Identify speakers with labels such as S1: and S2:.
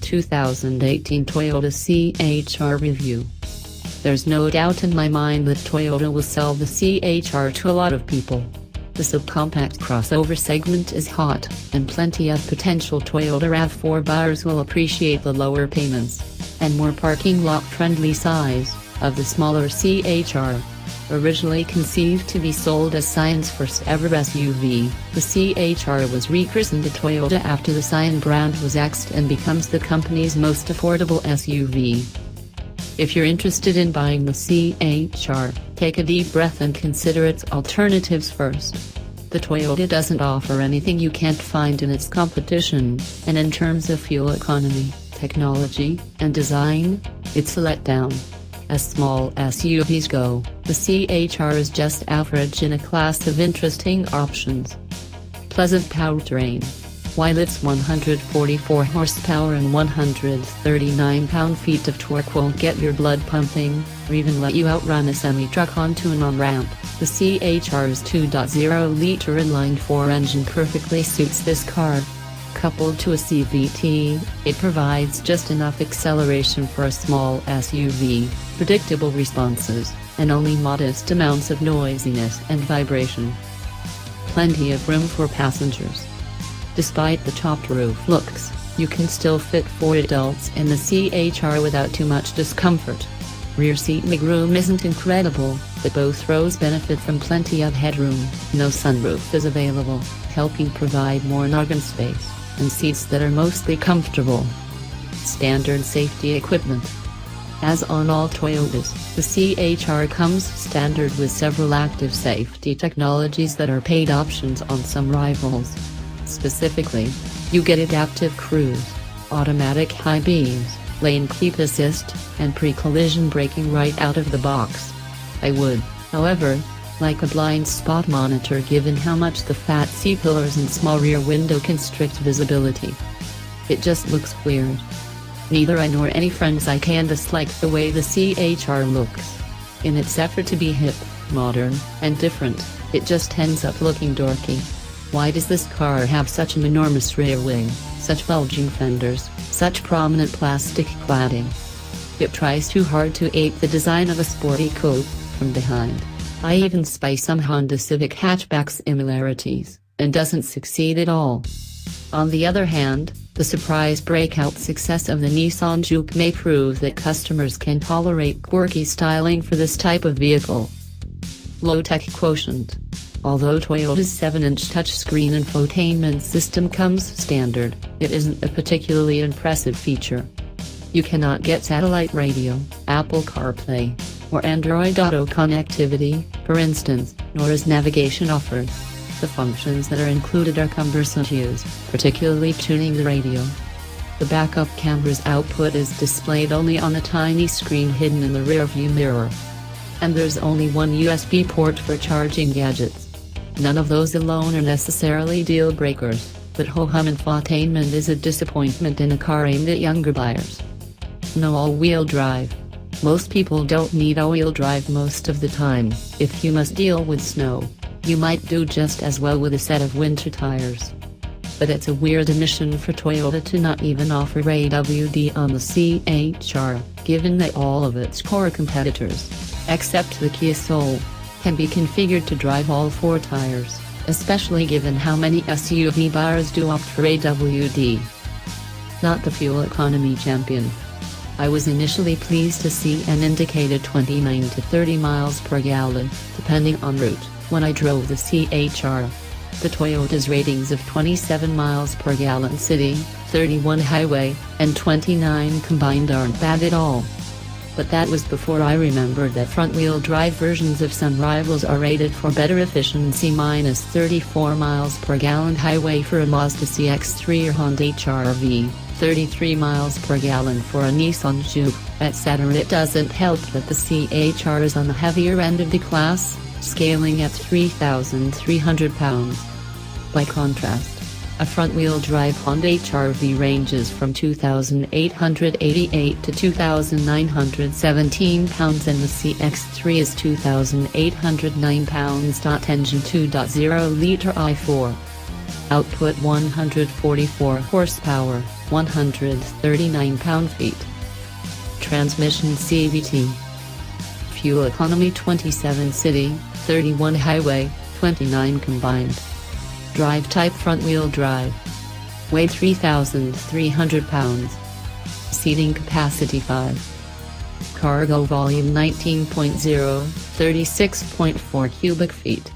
S1: 2018 Toyota CHR review. There's no doubt in my mind that Toyota will sell the CHR to a lot of people. The subcompact crossover segment is hot, and plenty of potential Toyota RAV4 buyers will appreciate the lower payments and more parking lot-friendly size of the smaller CHR. Originally conceived to be sold as Scion's first ever SUV, the CHR was rechristened to Toyota after the Scion brand was axed and becomes the company's most affordable SUV. If you're interested in buying the CHR, take a deep breath and consider its alternatives first. The Toyota doesn't offer anything you can't find in its competition, and in terms of fuel economy, technology, and design, it's a letdown. As small SUVs go, the CHR is just average in a class of interesting options. Pleasant powertrain. While its 144 horsepower and 139 pound-feet of torque won't get your blood pumping, or even let you outrun a semi-truck onto an on-ramp, the CHR's 2.0-liter inline-4 engine perfectly suits this car. Coupled to a CVT, it provides just enough acceleration for a small SUV, predictable responses, and only modest amounts of noisiness and vibration. Plenty of room for passengers. Despite the topped roof looks, you can still fit 4 adults in the CHR without too much discomfort. Rear seat legroom isn't incredible, but both rows benefit from plenty of headroom. No sunroof is available, helping provide more noggin space, and seats that are mostly comfortable. Standard safety equipment. As on all Toyotas, the CHR comes standard with several active safety technologies that are paid options on some rivals. Specifically, you get adaptive cruise, automatic high beams, lane keep assist, and pre-collision braking right out of the box. I would, however, like a blind spot monitor given how much the fat C-pillars and small rear window constrict visibility. It just looks weird. Neither I nor any friends I canvass like the way the CHR looks. In its effort to be hip, modern, and different, it just ends up looking dorky. Why does this car have such an enormous rear wing, such bulging fenders, such prominent plastic cladding? It tries too hard to ape the design of a sporty coupe from behind. I even spy some Honda Civic hatchback similarities, and doesn't succeed at all. On the other hand, the surprise breakout success of the Nissan Juke may prove that customers can tolerate quirky styling for this type of vehicle. Low Tech Quotient. Although Toyota's 7-inch touchscreen infotainment system comes standard, it isn't a particularly impressive feature. You cannot get satellite radio, Apple CarPlay, or Android Auto connectivity, for instance, nor is navigation offered. The functions that are included are cumbersome to use, particularly tuning the radio. The backup camera's output is displayed only on a tiny screen hidden in the rearview mirror. And there's only one USB port for charging gadgets. None of those alone are necessarily deal breakers, but ho-hum infotainment is a disappointment in a car aimed at younger buyers. No all-wheel drive. Most people don't need all-wheel drive most of the time. If you must deal with snow, you might do just as well with a set of winter tires. But it's a weird omission for Toyota to not even offer AWD on the CHR, given that all of its core competitors, except the Kia Soul, can be configured to drive all 4 tires, especially given how many SUV buyers do opt for AWD. Not the fuel economy champion. I was initially pleased to see an indicated 29 to 30 miles per gallon, depending on route, when I drove the CHR. The Toyota's ratings of 27 miles per gallon city, 31 highway, and 29 combined aren't bad at all. But that was before I remembered that front-wheel drive versions of some rivals are rated for better efficiency minus 34 miles per gallon highway for a Mazda CX-3 or Honda HR-V, 33 miles per gallon for a Nissan Juke, etc. It doesn't help that the CHR is on the heavier end of the class, scaling at 3,300 pounds. By contrast, a front-wheel drive Honda HR-V ranges from 2,888 to 2,917 pounds and the CX-3 is 2,809 pounds. Engine 2.0-liter i4. Output 144 horsepower, 139 pound-feet. Transmission CVT. Fuel economy 27 city, 31 highway, 29 combined. Drive type front-wheel drive. Weight 3,300 pounds. Seating capacity 5. Cargo volume 19.0, 36.4 cubic feet.